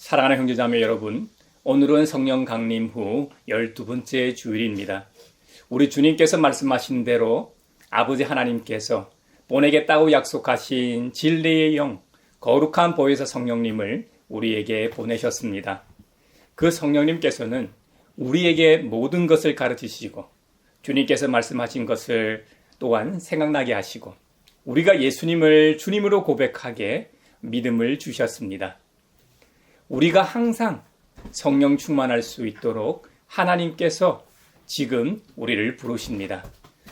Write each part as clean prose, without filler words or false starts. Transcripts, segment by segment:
사랑하는 형제자매 여러분, 오늘은 성령 강림 후 12번째 주일입니다. 우리 주님께서 말씀하신 대로 아버지 하나님께서 보내겠다고 약속하신 진리의 영, 거룩한 보혜사 성령님을 우리에게 보내셨습니다. 그 성령님께서는 우리에게 모든 것을 가르치시고 주님께서 말씀하신 것을 또한 생각나게 하시고 우리가 예수님을 주님으로 고백하게 믿음을 주셨습니다. 우리가 항상 성령 충만할 수 있도록 하나님께서 지금 우리를 부르십니다.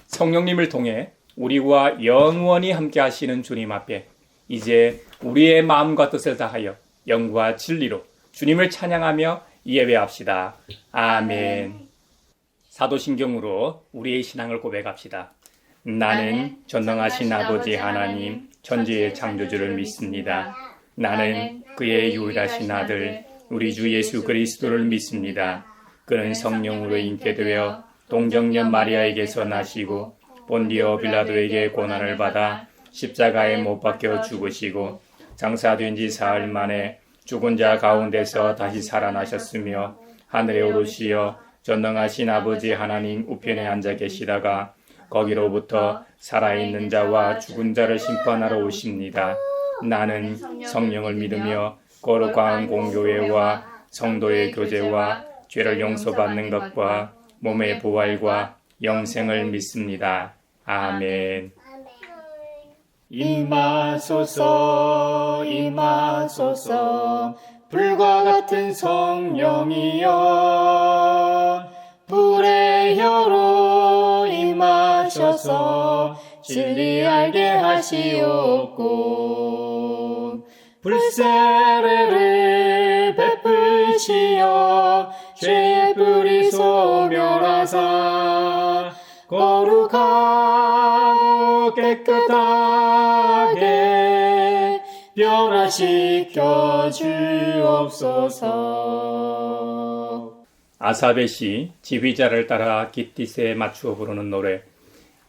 성령님을 통해 우리와 영원히 함께 하시는 주님 앞에 이제 우리의 마음과 뜻을 다하여 영과 진리로 주님을 찬양하며 예배합시다. 아멘. 사도신경으로 우리의 신앙을 고백합시다. 나는 전능하신 아버지 하나님, 천지의 창조주를 믿습니다. 나는 그의 유일하신 아들, 우리 주 예수 그리스도를 믿습니다. 그는 성령으로 잉태되어 동정녀 마리아에게서 나시고 본디오 빌라도에게 고난을 받아 십자가에 못 박혀 죽으시고 장사된 지 사흘 만에 죽은 자 가운데서 다시 살아나셨으며 하늘에 오르시어 전능하신 아버지 하나님 우편에 앉아 계시다가 거기로부터 살아있는 자와 죽은 자를 심판하러 오십니다. 나는 성령을 믿으며 거룩한 공교회와 성도의 교제와 죄를 용서받는 것과 몸의 부활과 영생을 믿습니다. 아멘. 임하소서 임하소서 불과 같은 성령이여 불의 혀로 임하셔서 진리 알게 하시옵고 불세례를 베푸시어 죄의 뿌리 소멸하사 거룩하고 깨끗하게 변화시켜 주옵소서. 아사벳이 지휘자를 따라 깃딧에 맞추어 부르는 노래.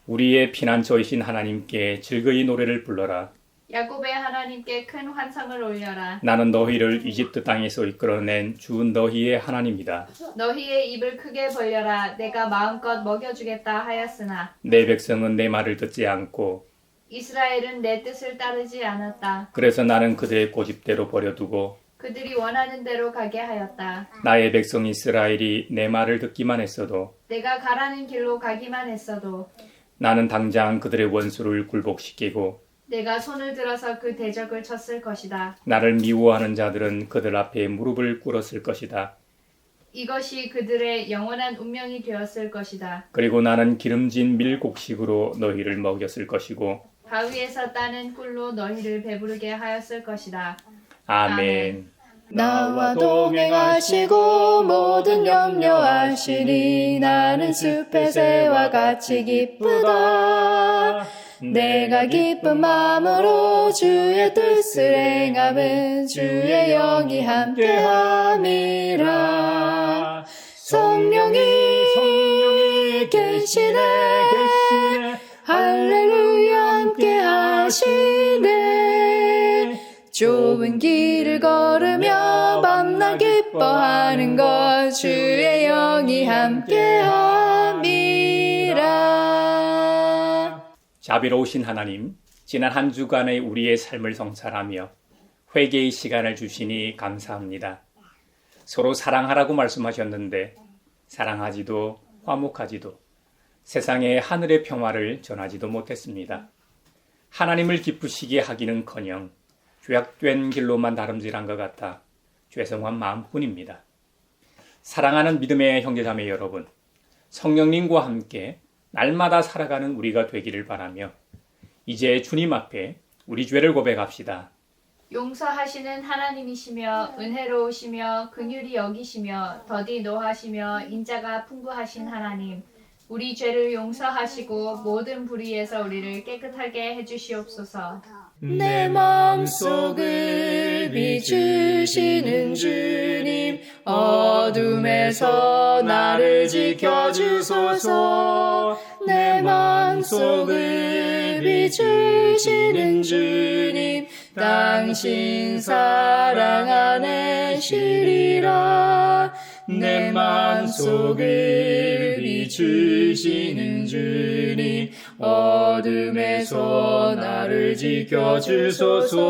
우리의 피난처이신 하나님께 즐거이 노래를 불러라. 야곱의 하나님께 큰 환상을 올려라. 나는 너희를 이집트 땅에서 이끌어낸 주 너희의 하나님이다. 너희의 입을 크게 벌려라. 내가 마음껏 먹여주겠다 하였으나 내 백성은 내 말을 듣지 않고 이스라엘은 내 뜻을 따르지 않았다. 그래서 나는 그들의 고집대로 버려두고 그들이 원하는 대로 가게 하였다. 나의 백성 이스라엘이 내 말을 듣기만 했어도 내가 가라는 길로 가기만 했어도 나는 당장 그들의 원수를 굴복시키고 내가 손을 들어서 그 대적을 쳤을 것이다. 나를 미워하는 자들은 그들 앞에 무릎을 꿇었을 것이다. 이것이 그들의 영원한 운명이 되었을 것이다. 그리고 나는 기름진 밀곡식으로 너희를 먹였을 것이고 바위에서 따는 꿀로 너희를 배부르게 하였을 것이다. 아멘. 나와 동행하시고 모든 염려하시니 나는 숲의 새와 같이 기쁘다. 내가 기쁜 마음으로 주의 뜻을 행함은 주의 영이 함께함이라. 성령이 계시네 할렐루야 함께하시네. 좁은 길을 걸으며 밤낮 기뻐하는 것 주의 영이 함께함이라. 자비로우신 하나님, 지난 한 주간의 우리의 삶을 성찰하며 회개의 시간을 주시니 감사합니다. 서로 사랑하라고 말씀하셨는데 사랑하지도 화목하지도 세상의 하늘의 평화를 전하지도 못했습니다. 하나님을 기쁘시게 하기는커녕 죄악된 길로만 다름질한 것 같아 죄송한 마음뿐입니다. 사랑하는 믿음의 형제자매 여러분, 성령님과 함께 날마다 살아가는 우리가 되기를 바라며 이제 주님 앞에 우리 죄를 고백합시다. 용서하시는 하나님이시며 은혜로우시며 긍휼히 여기시며 더디 노하시며 인자가 풍부하신 하나님, 우리 죄를 용서하시고 모든 불의에서 우리를 깨끗하게 해주시옵소서. 내 마음속을 비추시는 주님, 어둠에서 나를 지켜주소서. 내 마음속을 비추시는 주님, 당신 사랑 안에 쉬리라. 내 맘속을 비추시는 주님, 어둠에서 나를 지켜주소서.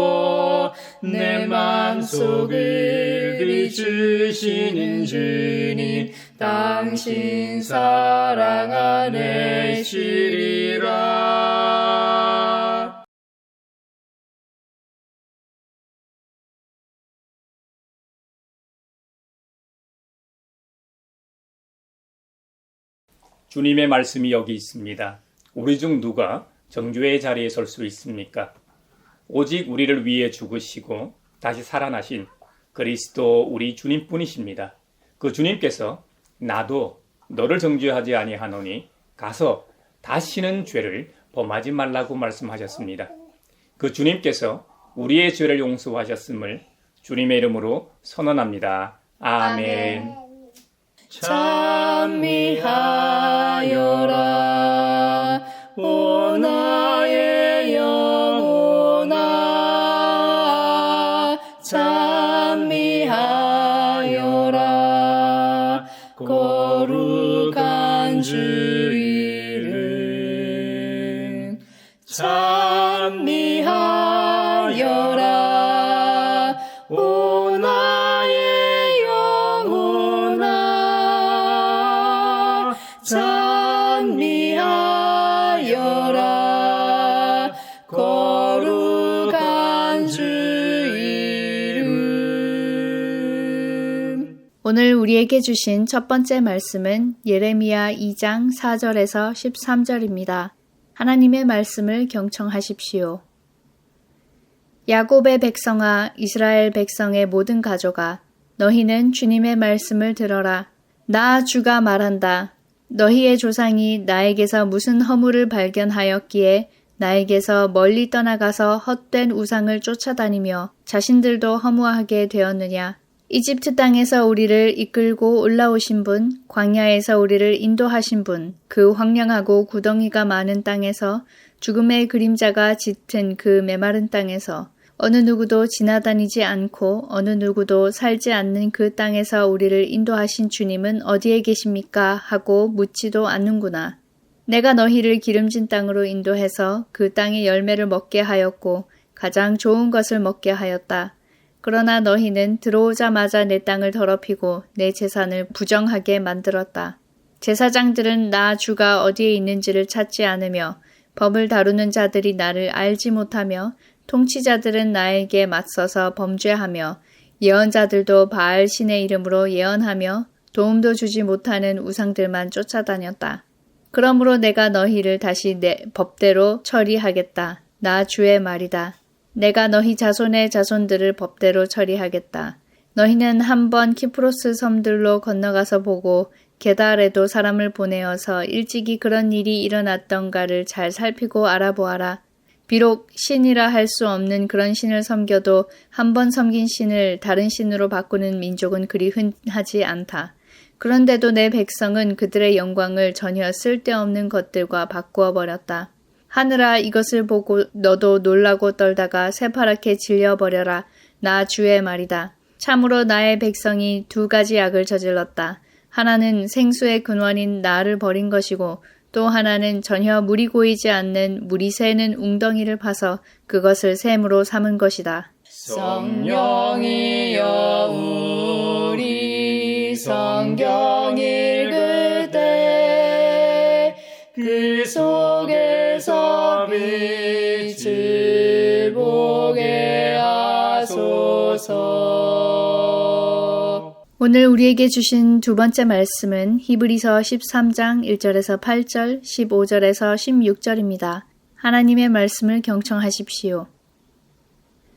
내 맘속을 비추시는 주님, 당신 사랑 안에 쉬리라. 주님의 말씀이 여기 있습니다. 우리 중 누가 정죄의 자리에 설 수 있습니까? 오직 우리를 위해 죽으시고 다시 살아나신 그리스도 우리 주님뿐이십니다. 그 주님께서 나도 너를 정죄하지 아니하노니 가서 다시는 죄를 범하지 말라고 말씀하셨습니다. 그 주님께서 우리의 죄를 용서하셨음을 주님의 이름으로 선언합니다. 아멘. 찬미하여라 오 나의 영혼아. 찬미하여라 거룩한 주 이름. 찬미하여라 오 나의 영혼아. 찬미하여라 거룩한 주 이름. 오늘 우리에게 주신 첫 번째 말씀은 예레미야 2장 4절에서 13절입니다. 하나님의 말씀을 경청하십시오. 야곱의 백성아, 이스라엘 백성의 모든 가족아, 너희는 주님의 말씀을 들어라. 나 주가 말한다. 너희의 조상이 나에게서 무슨 허물을 발견하였기에 나에게서 멀리 떠나가서 헛된 우상을 쫓아다니며 자신들도 허무하게 되었느냐. 이집트 땅에서 우리를 이끌고 올라오신 분, 광야에서 우리를 인도하신 분, 그 황량하고 구덩이가 많은 땅에서 죽음의 그림자가 짙은 그 메마른 땅에서 어느 누구도 지나다니지 않고 어느 누구도 살지 않는 그 땅에서 우리를 인도하신 주님은 어디에 계십니까? 하고 묻지도 않는구나. 내가 너희를 기름진 땅으로 인도해서 그 땅의 열매를 먹게 하였고 가장 좋은 것을 먹게 하였다. 그러나 너희는 들어오자마자 내 땅을 더럽히고 내 제산을 부정하게 만들었다. 제사장들은 나 주가 어디에 있는지를 찾지 않으며 법을 다루는 자들이 나를 알지 못하며 통치자들은 나에게 맞서서 범죄하며 예언자들도 바알 신의 이름으로 예언하며 도움도 주지 못하는 우상들만 쫓아다녔다. 그러므로 내가 너희를 다시 내 법대로 처리하겠다. 나 주의 말이다. 내가 너희 자손의 자손들을 법대로 처리하겠다. 너희는 한번 키프로스 섬들로 건너가서 보고 게달에도 사람을 보내어서 일찍이 그런 일이 일어났던가를 잘 살피고 알아보아라. 비록 신이라 할 수 없는 그런 신을 섬겨도 한 번 섬긴 신을 다른 신으로 바꾸는 민족은 그리 흔하지 않다. 그런데도 내 백성은 그들의 영광을 전혀 쓸데없는 것들과 바꾸어 버렸다. 하늘아, 이것을 보고 너도 놀라고 떨다가 새파랗게 질려버려라. 나 주의 말이다. 참으로 나의 백성이 두 가지 악을 저질렀다. 하나는 생수의 근원인 나를 버린 것이고 또 하나는 전혀 물이 고이지 않는 물이 새는 웅덩이를 파서 그것을 샘으로 삼은 것이다. 성령이여 우리 성경 읽을 때 그 속에서 빛을 보게 하소서. 오늘 우리에게 주신 두 번째 말씀은 히브리서 13장 1절에서 8절, 15절에서 16절입니다. 하나님의 말씀을 경청하십시오.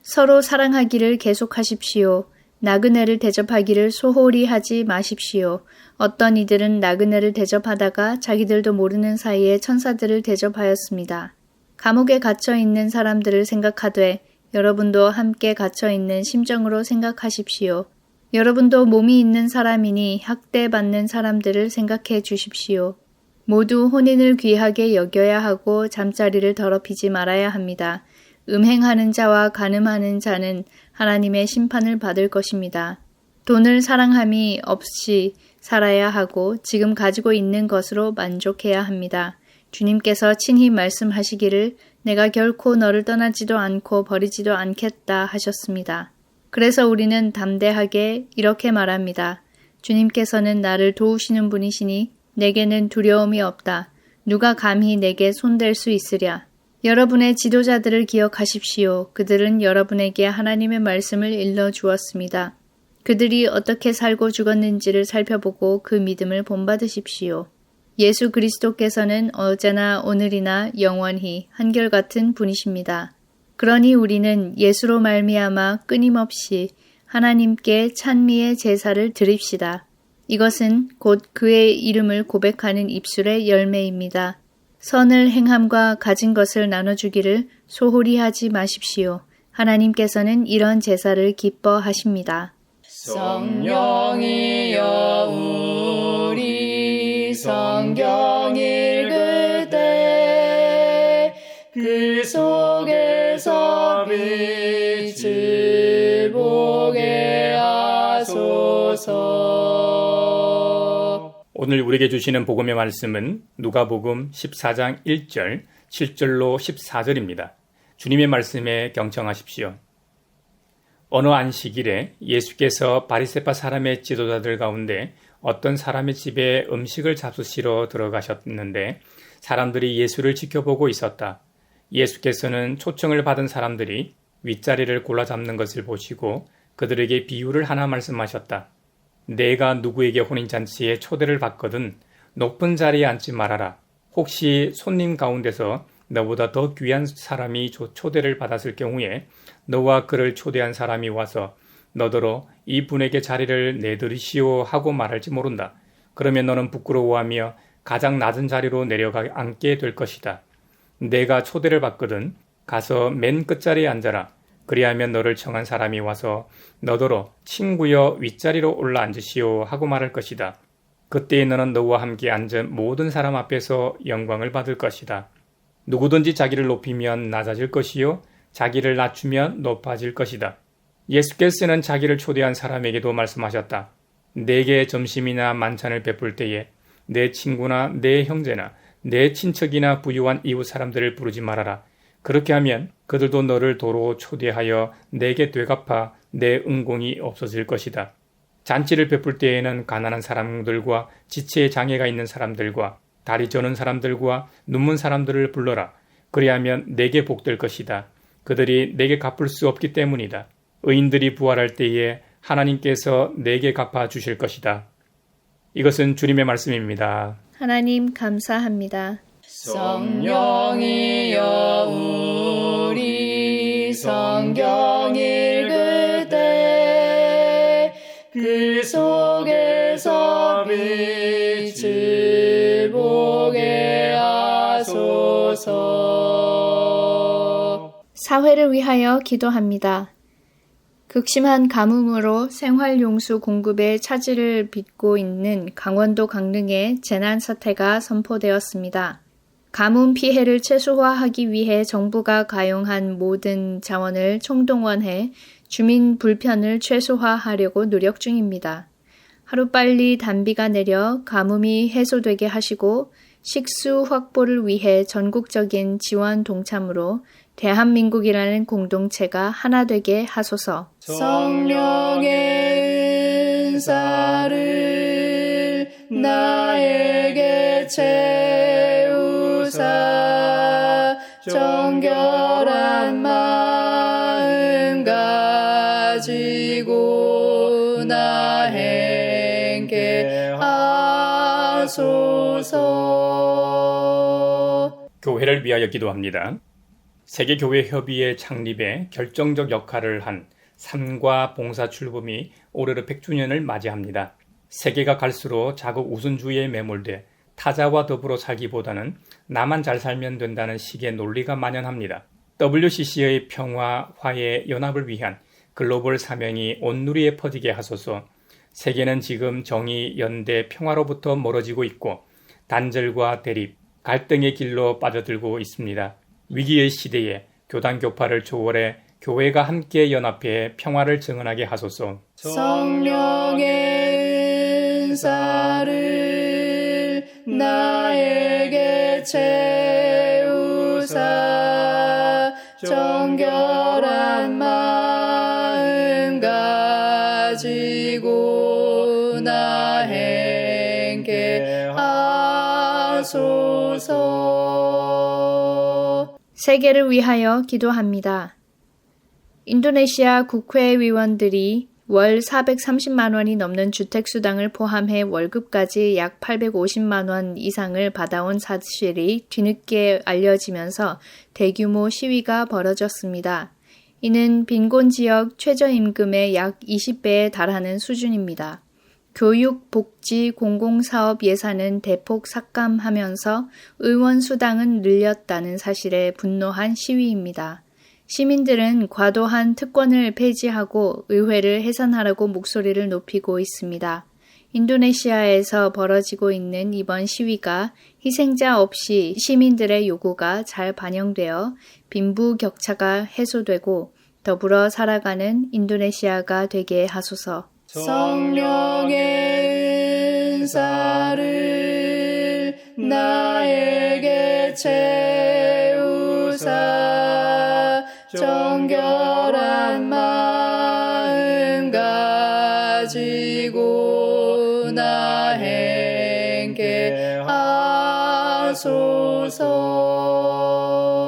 서로 사랑하기를 계속하십시오. 나그네를 대접하기를 소홀히 하지 마십시오. 어떤 이들은 나그네를 대접하다가 자기들도 모르는 사이에 천사들을 대접하였습니다. 감옥에 갇혀 있는 사람들을 생각하되 여러분도 함께 갇혀 있는 심정으로 생각하십시오. 여러분도 몸이 있는 사람이니 학대받는 사람들을 생각해 주십시오. 모두 혼인을 귀하게 여겨야 하고 잠자리를 더럽히지 말아야 합니다. 음행하는 자와 간음하는 자는 하나님의 심판을 받을 것입니다. 돈을 사랑함이 없이 살아야 하고 지금 가지고 있는 것으로 만족해야 합니다. 주님께서 친히 말씀하시기를 내가 결코 너를 떠나지도 않고 버리지도 않겠다 하셨습니다. 그래서 우리는 담대하게 이렇게 말합니다. 주님께서는 나를 도우시는 분이시니 내게는 두려움이 없다. 누가 감히 내게 손댈 수 있으랴. 여러분의 지도자들을 기억하십시오. 그들은 여러분에게 하나님의 말씀을 일러주었습니다. 그들이 어떻게 살고 죽었는지를 살펴보고 그 믿음을 본받으십시오. 예수 그리스도께서는 어제나 오늘이나 영원히 한결같은 분이십니다. 그러니 우리는 예수로 말미암아 끊임없이 하나님께 찬미의 제사를 드립시다. 이것은 곧 그의 이름을 고백하는 입술의 열매입니다. 선을 행함과 가진 것을 나눠주기를 소홀히 하지 마십시오. 하나님께서는 이런 제사를 기뻐하십니다. 성령이여 우리 성경 읽을 때 그 속에서 빛을 보게 하소서. 오늘 우리에게 주시는 복음의 말씀은 누가복음 14장 1절, 7절로 14절입니다. 주님의 말씀에 경청하십시오. 어느 안식일에 예수께서 바리새파 사람의 지도자들 가운데 어떤 사람의 집에 음식을 잡수시러 들어가셨는데 사람들이 예수를 지켜보고 있었다. 예수께서는 초청을 받은 사람들이 윗자리를 골라 잡는 것을 보시고 그들에게 비유를 하나 말씀하셨다. 내가 누구에게 혼인잔치에 초대를 받거든 높은 자리에 앉지 말아라. 혹시 손님 가운데서 너보다 더 귀한 사람이 초대를 받았을 경우에 너와 그를 초대한 사람이 와서 너더러 이 분에게 자리를 내드리시오 하고 말할지 모른다. 그러면 너는 부끄러워하며 가장 낮은 자리로 내려가 앉게 될 것이다. 내가 초대를 받거든 가서 맨 끝자리에 앉아라. 그리하면 너를 청한 사람이 와서 너더러 친구여 윗자리로 올라 앉으시오 하고 말할 것이다. 그때에 너는 너와 함께 앉은 모든 사람 앞에서 영광을 받을 것이다. 누구든지 자기를 높이면 낮아질 것이요 자기를 낮추면 높아질 것이다. 예수께서는 자기를 초대한 사람에게도 말씀하셨다. 내게 점심이나 만찬을 베풀 때에 내 친구나 내 형제나 내 친척이나 부유한 이웃 사람들을 부르지 말아라. 그렇게 하면 그들도 너를 도로 초대하여 내게 되갚아 내 은공이 없어질 것이다. 잔치를 베풀 때에는 가난한 사람들과 지체에 장애가 있는 사람들과 다리 저는 사람들과 눈먼 사람들을 불러라. 그리하면 내게 복될 것이다. 그들이 내게 갚을 수 없기 때문이다. 의인들이 부활할 때에 하나님께서 내게 갚아 주실 것이다. 이것은 주님의 말씀입니다. 하나님 감사합니다. 성령이여 우리 성경 읽을 때 그 속에서 빛을 보게 하소서. 사회를 위하여 기도합니다. 극심한 가뭄으로 생활용수 공급에 차질을 빚고 있는 강원도 강릉에 재난 사태가 선포되었습니다. 가뭄 피해를 최소화하기 위해 정부가 가용한 모든 자원을 총동원해 주민 불편을 최소화하려고 노력 중입니다. 하루빨리 단비가 내려 가뭄이 해소되게 하시고 식수 확보를 위해 전국적인 지원 동참으로 대한민국이라는 공동체가 하나 되게 하소서. 성령의 은사를 나에게 채우사 정결한 마음 가지고 나 행케 하소서. 교회를 위하여 기도합니다. 세계교회협의회 창립에 결정적 역할을 한 삼과 봉사 출범이 올해로 100주년을 맞이합니다. 세계가 갈수록 자국 우선주의에 매몰돼 타자와 더불어 살기보다는 나만 잘 살면 된다는 식의 논리가 만연합니다. WCC의 평화, 화해, 연합을 위한 글로벌 사명이 온누리에 퍼지게 하소서. 세계는 지금 정의, 연대, 평화로부터 멀어지고 있고 단절과 대립, 갈등의 길로 빠져들고 있습니다. 위기의 시대에 교단 교파를 초월해 교회가 함께 연합해 평화를 증언하게 하소서. 성령의 은사를 나에게 채우사 정결한 마음 가지고 나 행케 하소서. 세계를 위하여 기도합니다. 인도네시아 국회의원들이 월 430만 원이 넘는 주택수당을 포함해 월급까지 약 850만 원 이상을 받아온 사실이 뒤늦게 알려지면서 대규모 시위가 벌어졌습니다. 이는 빈곤지역 최저임금의 약 20배에 달하는 수준입니다. 교육, 복지, 공공사업 예산은 대폭 삭감하면서 의원 수당은 늘렸다는 사실에 분노한 시위입니다. 시민들은 과도한 특권을 폐지하고 의회를 해산하라고 목소리를 높이고 있습니다. 인도네시아에서 벌어지고 있는 이번 시위가 희생자 없이 시민들의 요구가 잘 반영되어 빈부격차가 해소되고 더불어 살아가는 인도네시아가 되게 하소서. 성령의 은사를 나에게 채우사 정결한 마음 가지고 나 행케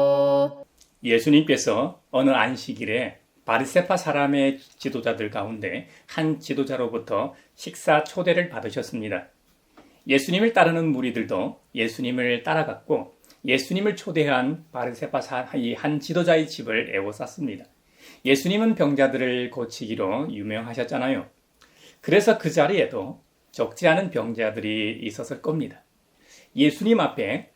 하소서. 예수님께서 어느 안식일에 바리새파 사람의 지도자들 가운데 한 지도자로부터 식사 초대를 받으셨습니다. 예수님을 따르는 무리들도 예수님을 따라갔고 예수님을 초대한 바리새파 한 지도자의 집을 에워쌌습니다. 예수님은 병자들을 고치기로 유명하셨잖아요. 그래서 그 자리에도 적지 않은 병자들이 있었을 겁니다. 예수님 앞에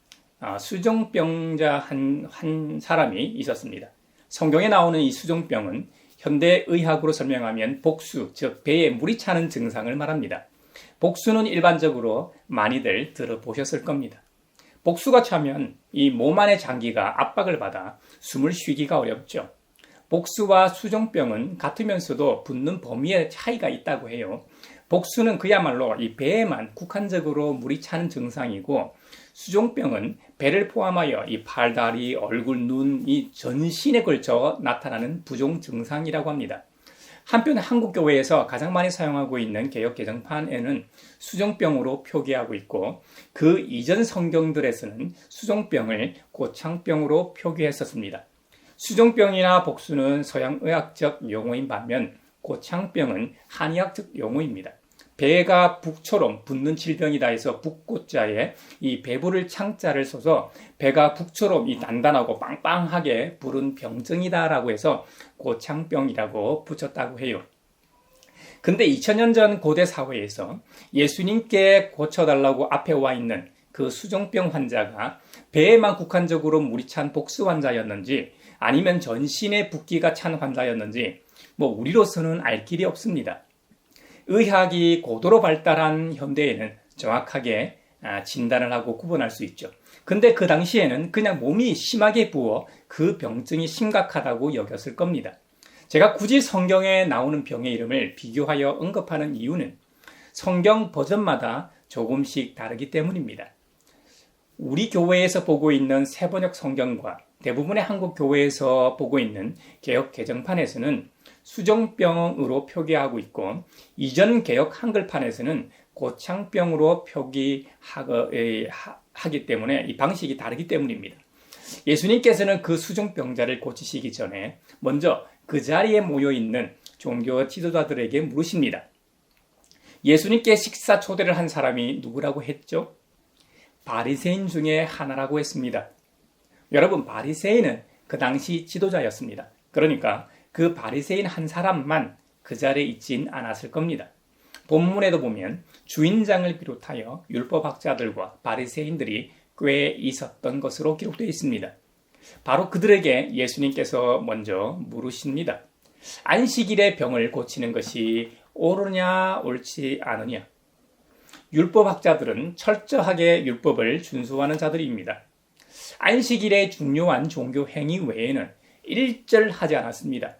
수종병자 한 사람이 있었습니다. 성경에 나오는 이 수종병은 현대 의학으로 설명하면 복수, 즉 배에 물이 차는 증상을 말합니다. 복수는 일반적으로 많이들 들어보셨을 겁니다. 복수가 차면 이 몸 안의 장기가 압박을 받아 숨을 쉬기가 어렵죠. 복수와 수종병은 같으면서도 붓는 범위에 차이가 있다고 해요. 복수는 그야말로 이 배에만 국한적으로 물이 차는 증상이고 수종병은 배를 포함하여 이 팔, 다리, 얼굴, 눈, 이 전신에 걸쳐 나타나는 부종 증상이라고 합니다. 한편 한국교회에서 가장 많이 사용하고 있는 개역 개정판에는 수종병으로 표기하고 있고 그 이전 성경들에서는 수종병을 고창병으로 표기했었습니다. 수종병이나 복수는 서양의학적 용어인 반면 고창병은 한의학적 용어입니다. 배가 북처럼 붓는 질병이다 해서 북고자에 이 배부를 창자를 써서 배가 북처럼 이 단단하고 빵빵하게 부른 병증이다라고 해서 고창병이라고 붙였다고 해요. 근데 2000년 전 고대 사회에서 예수님께 고쳐달라고 앞에 와 있는 그 수종병 환자가 배에만 국한적으로 물이 찬 복수 환자였는지 아니면 전신에 붓기가 찬 환자였는지 우리로서는 알 길이 없습니다. 의학이 고도로 발달한 현대에는 정확하게 진단을 하고 구분할 수 있죠. 근데 그 당시에는 그냥 몸이 심하게 부어 그 병증이 심각하다고 여겼을 겁니다. 제가 굳이 성경에 나오는 병의 이름을 비교하여 언급하는 이유는 성경 버전마다 조금씩 다르기 때문입니다. 우리 교회에서 보고 있는 새번역 성경과 대부분의 한국 교회에서 보고 있는 개역 개정판에서는 수종병으로 표기하고 있고 이전 개역 한글판에서는 고창병으로 표기하기 때문에 이 방식이 다르기 때문입니다. 예수님께서는 그 수종병자를 고치시기 전에 먼저 그 자리에 모여있는 종교 지도자들에게 물으십니다. 예수님께 식사 초대를 한 사람이 누구라고 했죠? 바리새인 중에 하나라고 했습니다. 여러분, 바리새인은 그 당시 지도자였습니다. 그러니까 그 바리새인 한 사람만 그 자리에 있진 않았을 겁니다. 본문에도 보면 주인장을 비롯하여 율법학자들과 바리새인들이 꽤 있었던 것으로 기록되어 있습니다. 바로 그들에게 예수님께서 먼저 물으십니다. 안식일에 병을 고치는 것이 옳으냐 옳지 않으냐? 율법학자들은 철저하게 율법을 준수하는 자들입니다. 안식일의 중요한 종교 행위 외에는 일절하지 않았습니다.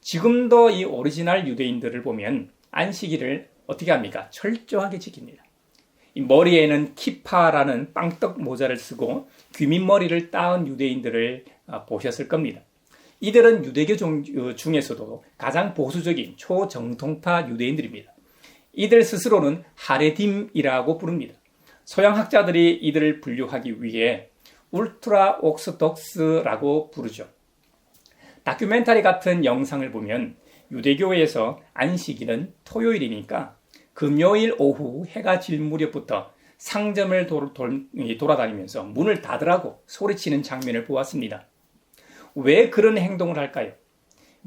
지금도 이 오리지널 유대인들을 보면 안식일을 어떻게 합니까? 철저하게 지킵니다. 이 머리에는 키파라는 빵떡 모자를 쓰고 귀밑머리를 따은 유대인들을 보셨을 겁니다. 이들은 유대교 중에서도 가장 보수적인 초정통파 유대인들입니다. 이들 스스로는 하레딤이라고 부릅니다. 서양학자들이 이들을 분류하기 위해 울트라 옥스독스라고 부르죠. 다큐멘터리 같은 영상을 보면 유대교에서 안식일은 토요일이니까 금요일 오후 해가 질 무렵부터 상점을 돌아다니면서 문을 닫으라고 소리치는 장면을 보았습니다. 왜 그런 행동을 할까요?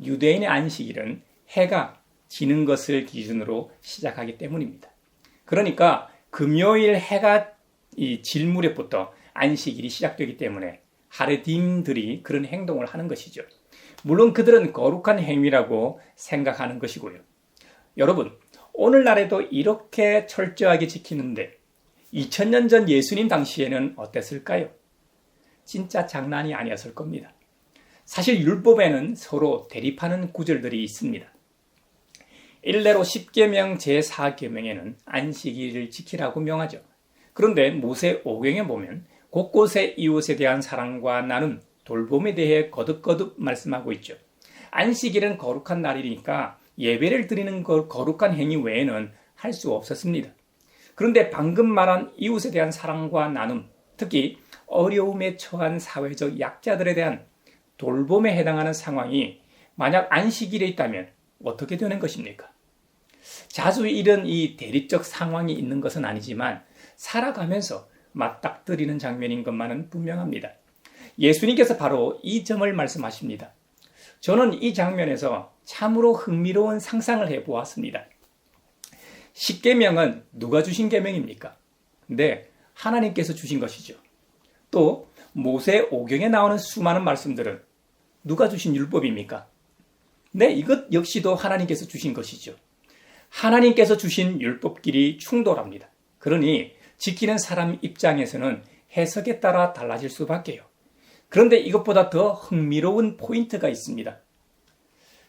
유대인의 안식일은 해가 지는 것을 기준으로 시작하기 때문입니다. 그러니까 금요일 해가 질 무렵부터 안식일이 시작되기 때문에 하레딤들이 그런 행동을 하는 것이죠. 물론 그들은 거룩한 행위라고 생각하는 것이고요. 여러분, 오늘날에도 이렇게 철저하게 지키는데 2000년 전 예수님 당시에는 어땠을까요? 진짜 장난이 아니었을 겁니다. 사실 율법에는 서로 대립하는 구절들이 있습니다. 일례로 10계명 제4계명에는 안식일을 지키라고 명하죠. 그런데 모세 오경에 보면 곳곳에 이웃에 대한 사랑과 나눔, 돌봄에 대해 거듭거듭 말씀하고 있죠. 안식일은 거룩한 날이니까 예배를 드리는 거룩한 행위 외에는 할 수 없었습니다. 그런데 방금 말한 이웃에 대한 사랑과 나눔, 특히 어려움에 처한 사회적 약자들에 대한 돌봄에 해당하는 상황이 만약 안식일에 있다면 어떻게 되는 것입니까? 자주 이런 이 대립적 상황이 있는 것은 아니지만 살아가면서 맞닥뜨리는 장면인 것만은 분명합니다. 예수님께서 바로 이 점을 말씀하십니다. 저는 이 장면에서 참으로 흥미로운 상상을 해보았습니다. 10계명은 누가 주신 계명입니까? 네, 하나님께서 주신 것이죠. 또 모세 오경에 나오는 수많은 말씀들은 누가 주신 율법입니까? 네, 이것 역시도 하나님께서 주신 것이죠. 하나님께서 주신 율법끼리 충돌합니다. 그러니 지키는 사람 입장에서는 해석에 따라 달라질 수밖에요. 그런데 이것보다 더 흥미로운 포인트가 있습니다.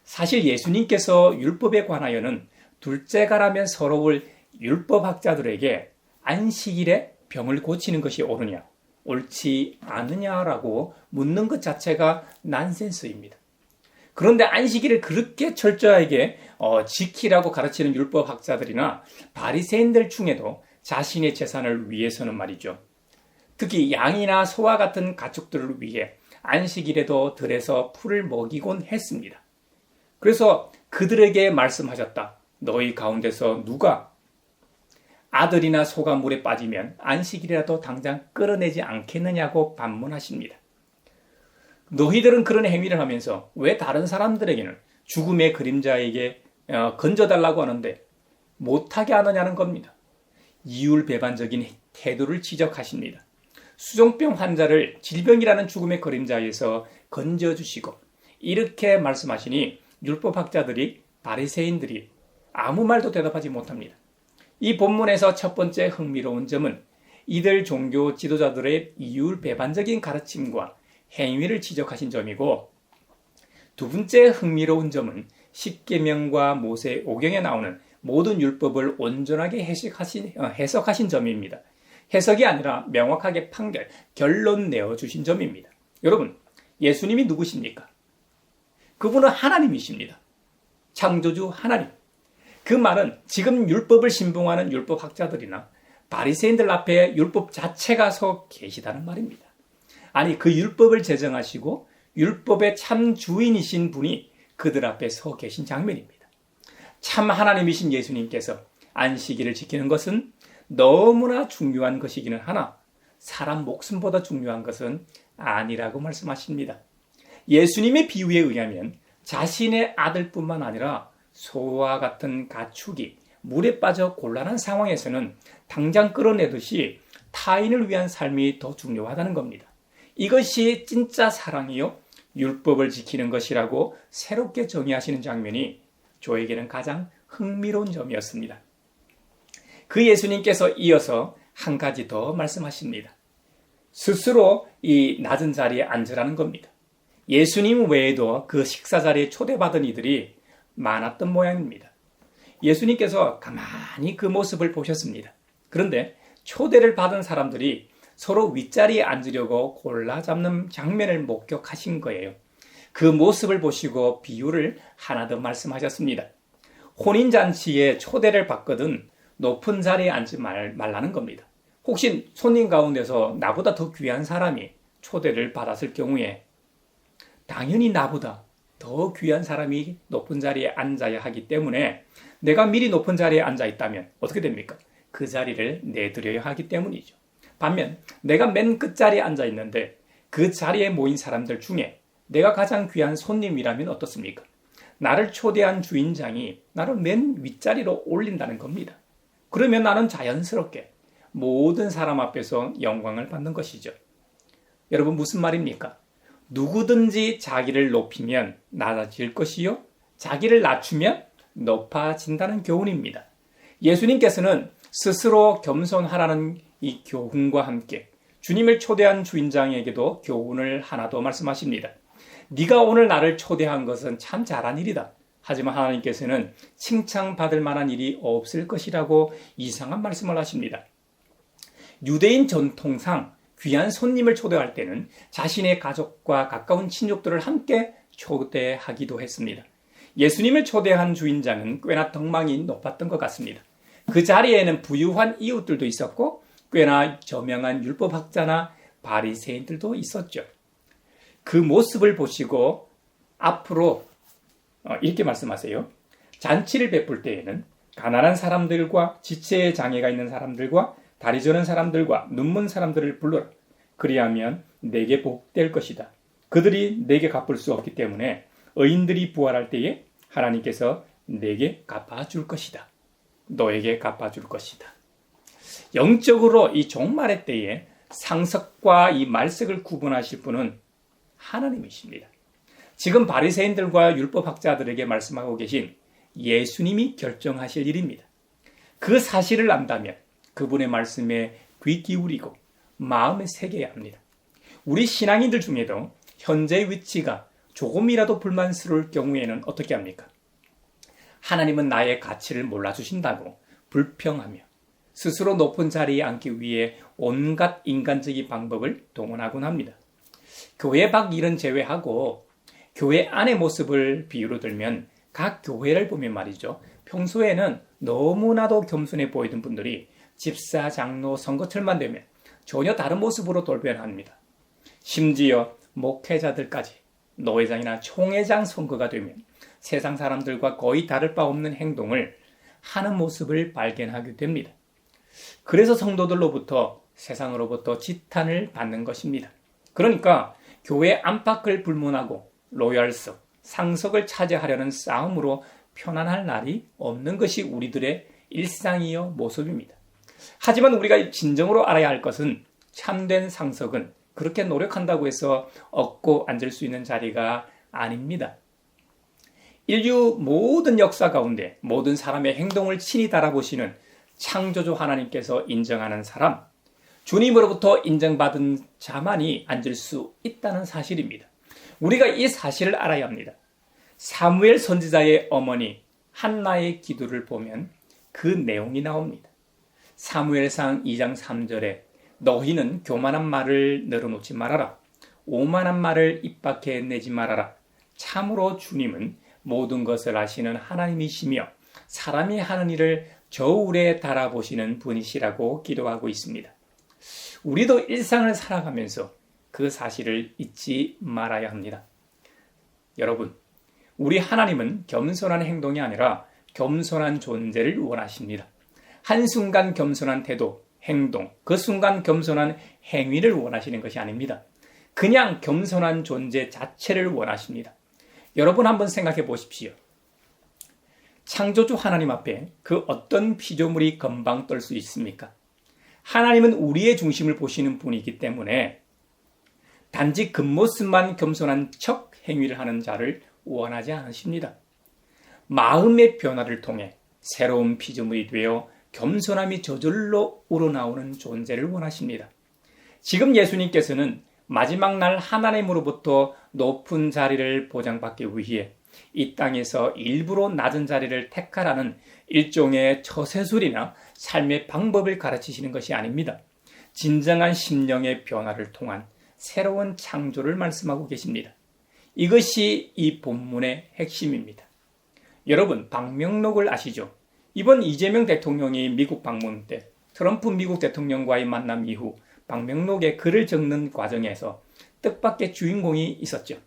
사실 예수님께서 율법에 관하여는 둘째가라면 서러울 율법학자들에게 안식일에 병을 고치는 것이 옳으냐, 옳지 않느냐라고 묻는 것 자체가 난센스입니다. 그런데 안식일을 그렇게 철저하게 지키라고 가르치는 율법학자들이나 바리새인들 중에도 자신의 재산을 위해서는 말이죠. 특히 양이나 소와 같은 가축들을 위해 안식일에도 들에서 풀을 먹이곤 했습니다. 그래서 그들에게 말씀하셨다. 너희 가운데서 누가 아들이나 소가 물에 빠지면 안식일이라도 당장 끌어내지 않겠느냐고 반문하십니다. 너희들은 그런 행위를 하면서 왜 다른 사람들에게는 죽음의 그림자에게 건져달라고 하는데 못하게 하느냐는 겁니다. 이율배반적인 태도를 지적하십니다. 수종병 환자를 질병이라는 죽음의 그림자에서 건져주시고 이렇게 말씀하시니 율법학자들이 바리새인들이 아무 말도 대답하지 못합니다. 이 본문에서 첫 번째 흥미로운 점은 이들 종교 지도자들의 이율배반적인 가르침과 행위를 지적하신 점이고, 두 번째 흥미로운 점은 십계명과 모세 오경에 나오는 모든 율법을 온전하게 해석하신 점입니다. 해석이 아니라 명확하게 결론 내어주신 점입니다. 여러분, 예수님이 누구십니까? 그분은 하나님이십니다. 창조주 하나님. 그 말은 지금 율법을 신봉하는 율법학자들이나 바리새인들 앞에 율법 자체가 서 계시다는 말입니다. 아니, 그 율법을 제정하시고 율법의 참 주인이신 분이 그들 앞에 서 계신 장면입니다. 참 하나님이신 예수님께서 안식일을 지키는 것은 너무나 중요한 것이기는 하나 사람 목숨보다 중요한 것은 아니라고 말씀하십니다. 예수님의 비유에 의하면 자신의 아들뿐만 아니라 소와 같은 가축이 물에 빠져 곤란한 상황에서는 당장 끌어내듯이 타인을 위한 삶이 더 중요하다는 겁니다. 이것이 진짜 사랑이요 율법을 지키는 것이라고 새롭게 정의하시는 장면이 저에게는 가장 흥미로운 점이었습니다. 그 예수님께서 이어서 한 가지 더 말씀하십니다. 스스로 이 낮은 자리에 앉으라는 겁니다. 예수님 외에도 그 식사 자리에 초대받은 이들이 많았던 모양입니다. 예수님께서 가만히 그 모습을 보셨습니다. 그런데 초대를 받은 사람들이 서로 윗자리에 앉으려고 골라 잡는 장면을 목격하신 거예요. 그 모습을 보시고 비유를 하나 더 말씀하셨습니다. 혼인잔치에 초대를 받거든 높은 자리에 앉지 말라는 겁니다. 혹시 손님 가운데서 나보다 더 귀한 사람이 초대를 받았을 경우에 당연히 나보다 더 귀한 사람이 높은 자리에 앉아야 하기 때문에 내가 미리 높은 자리에 앉아 있다면 어떻게 됩니까? 그 자리를 내드려야 하기 때문이죠. 반면 내가 맨 끝자리에 앉아 있는데 그 자리에 모인 사람들 중에 내가 가장 귀한 손님이라면 어떻습니까? 나를 초대한 주인장이 나를 맨 윗자리로 올린다는 겁니다. 그러면 나는 자연스럽게 모든 사람 앞에서 영광을 받는 것이죠. 여러분 무슨 말입니까? 누구든지 자기를 높이면 낮아질 것이요 자기를 낮추면 높아진다는 교훈입니다. 예수님께서는 스스로 겸손하라는 이 교훈과 함께 주님을 초대한 주인장에게도 교훈을 하나 더 말씀하십니다. 네가 오늘 나를 초대한 것은 참 잘한 일이다. 하지만 하나님께서는 칭찬받을 만한 일이 없을 것이라고 이상한 말씀을 하십니다. 유대인 전통상 귀한 손님을 초대할 때는 자신의 가족과 가까운 친족들을 함께 초대하기도 했습니다. 예수님을 초대한 주인장은 꽤나 덕망이 높았던 것 같습니다. 그 자리에는 부유한 이웃들도 있었고 꽤나 저명한 율법학자나 바리새인들도 있었죠. 그 모습을 보시고 앞으로 이렇게 말씀하세요. 잔치를 베풀 때에는 가난한 사람들과 지체에 장애가 있는 사람들과 다리 저는 사람들과 눈먼 사람들을 불러라. 그리하면 내게 복될 것이다. 그들이 내게 갚을 수 없기 때문에 의인들이 부활할 때에 하나님께서 내게 갚아줄 것이다. 너에게 갚아줄 것이다. 영적으로 이 종말의 때에 상석과 이 말석을 구분하실 분은 하나님이십니다. 지금 바리새인들과 율법학자들에게 말씀하고 계신 예수님이 결정하실 일입니다. 그 사실을 안다면 그분의 말씀에 귀 기울이고 마음에 새겨야 합니다. 우리 신앙인들 중에도 현재 위치가 조금이라도 불만스러울 경우에는 어떻게 합니까? 하나님은 나의 가치를 몰라주신다고 불평하며 스스로 높은 자리에 앉기 위해 온갖 인간적인 방법을 동원하곤 합니다. 교회 밖 일은 제외하고 교회 안의 모습을 비유로 들면 각 교회를 보면 말이죠. 평소에는 너무나도 겸손해 보이던 분들이 집사, 장로, 선거철만 되면 전혀 다른 모습으로 돌변합니다. 심지어 목회자들까지 노회장이나 총회장 선거가 되면 세상 사람들과 거의 다를 바 없는 행동을 하는 모습을 발견하게 됩니다. 그래서 성도들로부터 세상으로부터 지탄을 받는 것입니다. 그러니까 교회 안팎을 불문하고 로얄석, 상석을 차지하려는 싸움으로 편안할 날이 없는 것이 우리들의 일상이요 모습입니다. 하지만 우리가 진정으로 알아야 할 것은 참된 상석은 그렇게 노력한다고 해서 얻고 앉을 수 있는 자리가 아닙니다. 인류 모든 역사 가운데 모든 사람의 행동을 친히 달아보시는 창조주 하나님께서 인정하는 사람, 주님으로부터 인정받은 자만이 앉을 수 있다는 사실입니다. 우리가 이 사실을 알아야 합니다. 사무엘 선지자의 어머니 한나의 기도를 보면 그 내용이 나옵니다. 사무엘상 2장 3절에 너희는 교만한 말을 늘어놓지 말아라. 오만한 말을 입 밖에 내지 말아라. 참으로 주님은 모든 것을 아시는 하나님이시며 사람이 하는 일을 저울에 달아보시는 분이시라고 기도하고 있습니다. 우리도 일상을 살아가면서 그 사실을 잊지 말아야 합니다. 여러분, 우리 하나님은 겸손한 행동이 아니라 겸손한 존재를 원하십니다. 한순간 겸손한 태도, 행동, 그 순간 겸손한 행위를 원하시는 것이 아닙니다. 그냥 겸손한 존재 자체를 원하십니다. 여러분 한번 생각해 보십시오. 창조주 하나님 앞에 그 어떤 피조물이 금방 떨 수 있습니까? 하나님은 우리의 중심을 보시는 분이기 때문에 단지 겉모습만 겸손한 척 행위를 하는 자를 원하지 않으십니다. 마음의 변화를 통해 새로운 피조물이 되어 겸손함이 저절로 우러나오는 존재를 원하십니다. 지금 예수님께서는 마지막 날 하나님으로부터 높은 자리를 보장받기 위해 이 땅에서 일부러 낮은 자리를 택하라는 일종의 처세술이나 삶의 방법을 가르치시는 것이 아닙니다. 진정한 심령의 변화를 통한 새로운 창조를 말씀하고 계십니다. 이것이 이 본문의 핵심입니다. 여러분, 방명록을 아시죠? 이번 이재명 대통령이 미국 방문 때 트럼프 미국 대통령과의 만남 이후 방명록에 글을 적는 과정에서 뜻밖의 주인공이 있었죠.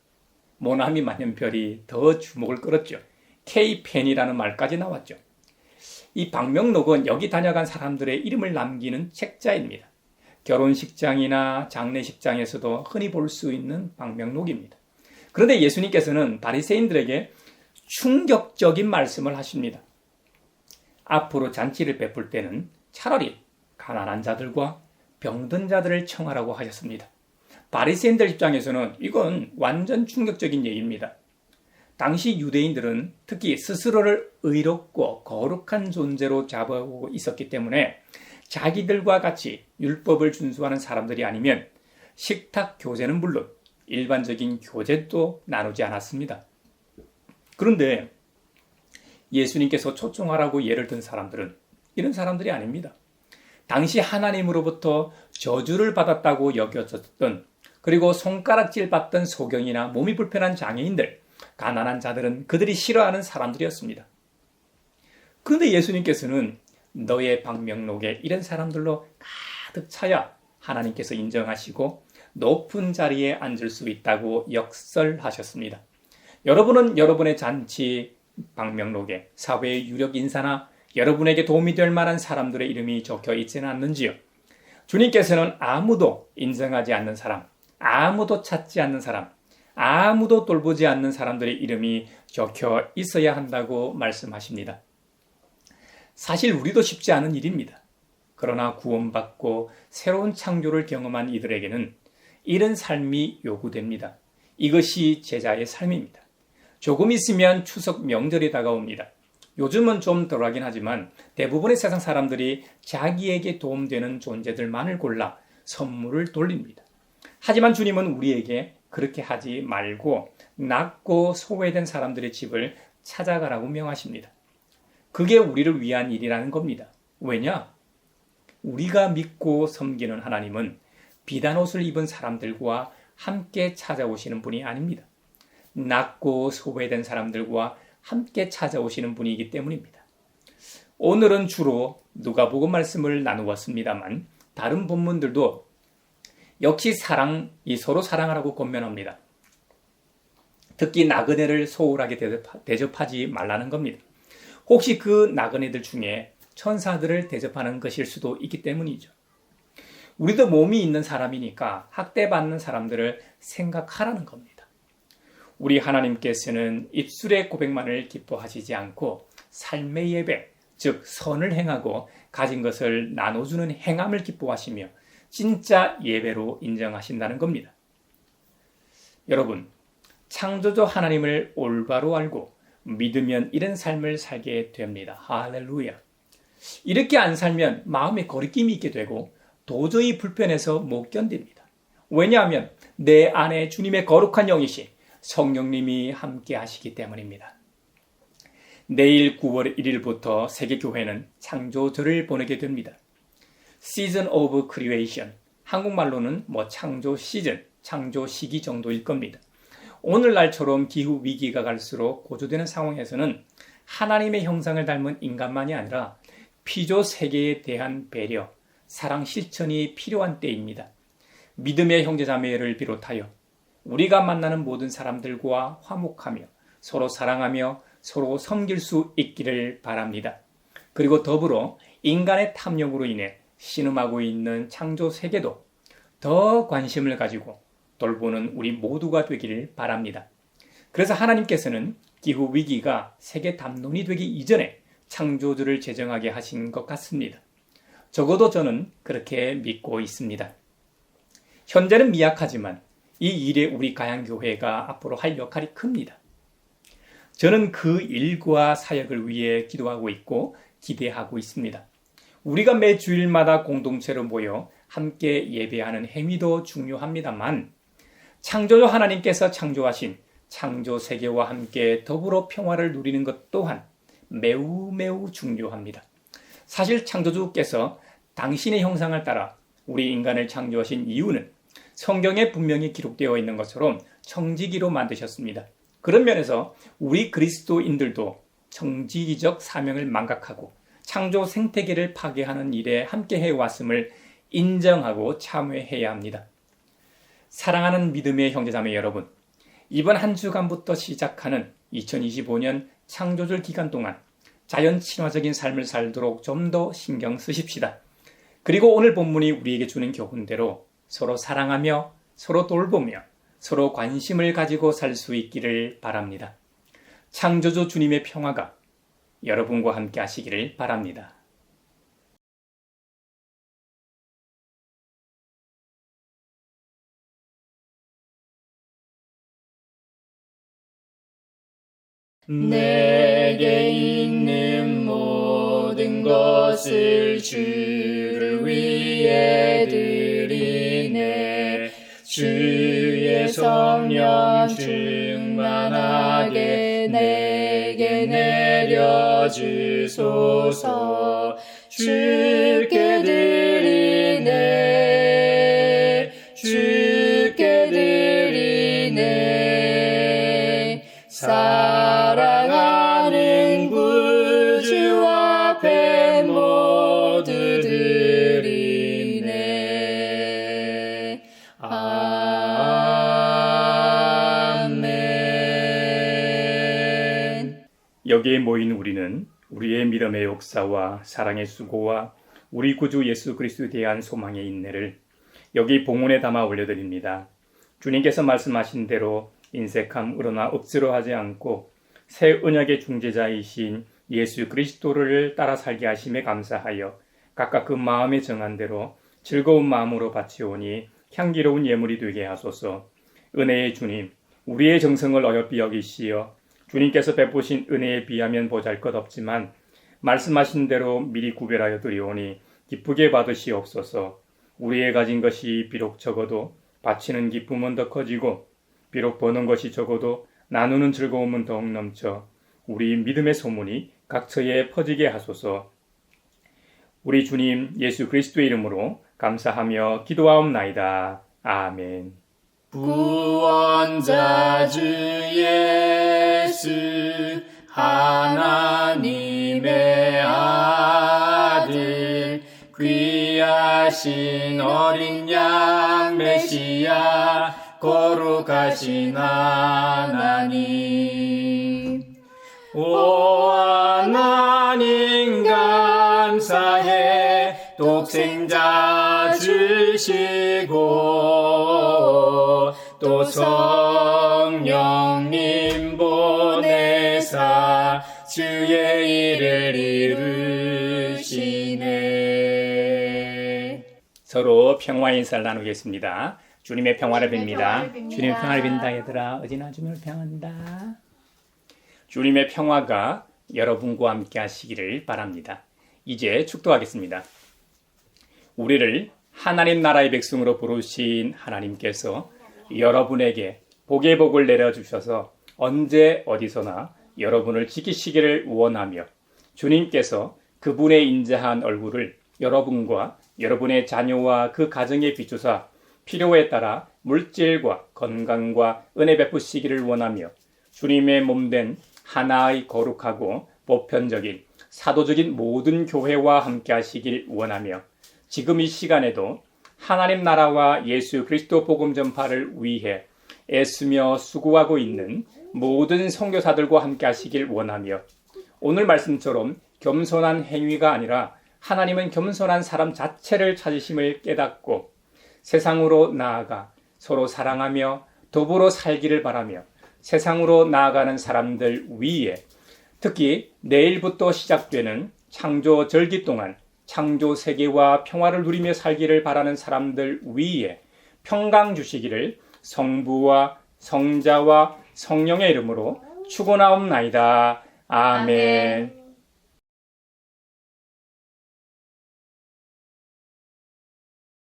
모나미 만년별이 더 주목을 끌었죠. K펜이라는 말까지 나왔죠. 이 방명록은 여기 다녀간 사람들의 이름을 남기는 책자입니다. 결혼식장이나 장례식장에서도 흔히 볼 수 있는 방명록입니다. 그런데 예수님께서는 바리새인들에게 충격적인 말씀을 하십니다. 앞으로 잔치를 베풀 때는 차라리 가난한 자들과 병든 자들을 청하라고 하셨습니다. 바리새인들 입장에서는 이건 완전 충격적인 얘기입니다. 당시 유대인들은 특히 스스로를 의롭고 거룩한 존재로 잡아오고 있었기 때문에 자기들과 같이 율법을 준수하는 사람들이 아니면 식탁 교제는 물론 일반적인 교제도 나누지 않았습니다. 그런데 예수님께서 초청하라고 예를 든 사람들은 이런 사람들이 아닙니다. 당시 하나님으로부터 저주를 받았다고 여겨졌던, 그리고 손가락질 받던 소경이나 몸이 불편한 장애인들, 가난한 자들은 그들이 싫어하는 사람들이었습니다. 그런데 예수님께서는 너의 방명록에 이런 사람들로 가득 차야 하나님께서 인정하시고 높은 자리에 앉을 수 있다고 역설하셨습니다. 여러분은 여러분의 잔치 방명록에 사회의 유력 인사나 여러분에게 도움이 될 만한 사람들의 이름이 적혀 있지는 않는지요? 주님께서는 아무도 인정하지 않는 사람, 아무도 찾지 않는 사람, 아무도 돌보지 않는 사람들의 이름이 적혀 있어야 한다고 말씀하십니다. 사실 우리도 쉽지 않은 일입니다. 그러나 구원받고 새로운 창조를 경험한 이들에게는 이런 삶이 요구됩니다. 이것이 제자의 삶입니다. 조금 있으면 추석 명절이 다가옵니다. 요즘은 좀 덜하긴 하지만 대부분의 세상 사람들이 자기에게 도움되는 존재들만을 골라 선물을 돌립니다. 하지만 주님은 우리에게 그렇게 하지 말고 낮고 소외된 사람들의 집을 찾아가라고 명하십니다. 그게 우리를 위한 일이라는 겁니다. 왜냐? 우리가 믿고 섬기는 하나님은 비단 옷을 입은 사람들과 함께 찾아오시는 분이 아닙니다. 낮고 소외된 사람들과 함께 찾아오시는 분이기 때문입니다. 오늘은 주로 누가복음 말씀을 나누었습니다만 다른 본문들도 역시 서로 사랑하라고 권면합니다. 특히 나그네를 소홀하게 대접하지 말라는 겁니다. 혹시 그 나그네들 중에 천사들을 대접하는 것일 수도 있기 때문이죠. 우리도 몸이 있는 사람이니까 학대받는 사람들을 생각하라는 겁니다. 우리 하나님께서는 입술의 고백만을 기뻐하시지 않고 삶의 예배, 즉 선을 행하고 가진 것을 나눠주는 행함을 기뻐하시며 진짜 예배로 인정하신다는 겁니다. 여러분, 창조주 하나님을 올바로 알고 믿으면 이런 삶을 살게 됩니다. 할렐루야. 이렇게 안 살면 마음에 거리낌이 있게 되고 도저히 불편해서 못 견딥니다. 왜냐하면 내 안에 주님의 거룩한 영이신 성령님이 함께 하시기 때문입니다. 내일 9월 1일부터 세계교회는 창조절을 보내게 됩니다. Season of Creation, 한국말로는 창조 시즌, 창조 시기 정도일 겁니다. 오늘날처럼 기후 위기가 갈수록 고조되는 상황에서는 하나님의 형상을 닮은 인간만이 아니라 피조 세계에 대한 배려, 사랑 실천이 필요한 때입니다. 믿음의 형제자매를 비롯하여 우리가 만나는 모든 사람들과 화목하며 서로 사랑하며 서로 섬길 수 있기를 바랍니다. 그리고 더불어 인간의 탐욕으로 인해 신음하고 있는 창조 세계도 더 관심을 가지고 돌보는 우리 모두가 되기를 바랍니다. 그래서 하나님께서는 기후 위기가 세계 담론이 되기 이전에 창조주를 제정하게 하신 것 같습니다. 적어도 저는 그렇게 믿고 있습니다. 현재는 미약하지만 이 일에 우리 가양교회가 앞으로 할 역할이 큽니다. 저는 그 일과 사역을 위해 기도하고 있고 기대하고 있습니다. 우리가 매 주일마다 공동체로 모여 함께 예배하는 행위도 중요합니다만 창조주 하나님께서 창조하신 창조 세계와 함께 더불어 평화를 누리는 것 또한 매우 매우 중요합니다. 사실 창조주께서 당신의 형상을 따라 우리 인간을 창조하신 이유는 성경에 분명히 기록되어 있는 것처럼 청지기로 만드셨습니다. 그런 면에서 우리 그리스도인들도 청지기적 사명을 망각하고 창조 생태계를 파괴하는 일에 함께 해왔음을 인정하고 참회해야 합니다. 사랑하는 믿음의 형제자매 여러분, 이번 한 주간부터 시작하는 2025년 창조절 기간 동안 자연 친화적인 삶을 살도록 좀 더 신경 쓰십시다. 그리고 오늘 본문이 우리에게 주는 교훈대로 서로 사랑하며 서로 돌보며 서로 관심을 가지고 살 수 있기를 바랍니다. 창조주 주님의 평화가 여러분과 함께 하시기를 바랍니다. 내게 있는 모든 것을 주를 위해 드리네. 주의 성령 충만하게 내게 내려주소서. 주께 드리네. 주께 드리네. 사랑하는 구주 앞에 모두 드리네. 아멘. 여기에 모인 우리는 우리의 믿음의 역사와 사랑의 수고와 우리 구주 예수 그리스도에 대한 소망의 인내를 여기 봉헌에 담아 올려드립니다. 주님께서 말씀하신 대로 인색함, 의로나 억지로 하지 않고 새 언약의 중재자이신 예수 그리스도를 따라 살게 하심에 감사하여 각각 그 마음에 정한 대로 즐거운 마음으로 바치오니 향기로운 예물이 되게 하소서. 은혜의 주님, 우리의 정성을 어여삐 여기시어 주님께서 베푸신 은혜에 비하면 보잘것없지만 말씀하신 대로 미리 구별하여 드리오니 기쁘게 받으시옵소서. 우리의 가진 것이 비록 적어도 바치는 기쁨은 더 커지고 비록 버는 것이 적어도 나누는 즐거움은 더욱 넘쳐 우리 믿음의 소문이 각처에 퍼지게 하소서. 우리 주님 예수 그리스도의 이름으로 감사하며 기도하옵나이다. 아멘. 구원자 주 예수 하나님의 아들 귀하신 어린 양 메시아 거룩하신 하나님. 오 하나님 감사해. 독생자 주시고 또 성령님 보내사 주의 일을 이루시네. 서로 평화 인사를 나누겠습니다. 주님의 평화를 빕니다. 주님의 평화를 빈다 얘들아. 어디나 주님을 평한다. 주님의 평화가 여러분과 함께 하시기를 바랍니다. 이제 축도하겠습니다. 우리를 하나님 나라의 백성으로 부르신 하나님께서 여러분에게 복의 복을 내려주셔서 언제 어디서나 여러분을 지키시기를 원하며 주님께서 그분의 인자한 얼굴을 여러분과 여러분의 자녀와 그 가정에 비추사 필요에 따라 물질과 건강과 은혜 베푸시기를 원하며 주님의 몸된 하나의 거룩하고 보편적인 사도적인 모든 교회와 함께 하시길 원하며 지금 이 시간에도 하나님 나라와 예수 그리스도 복음 전파를 위해 애쓰며 수고하고 있는 모든 선교사들과 함께 하시길 원하며 오늘 말씀처럼 겸손한 행위가 아니라 하나님은 겸손한 사람 자체를 찾으심을 깨닫고 세상으로 나아가 서로 사랑하며 더불어 살기를 바라며 세상으로 나아가는 사람들 위에 특히 내일부터 시작되는 창조 절기 동안 창조 세계와 평화를 누리며 살기를 바라는 사람들 위에 평강 주시기를 성부와 성자와 성령의 이름으로 축원하옵나이다. 아멘.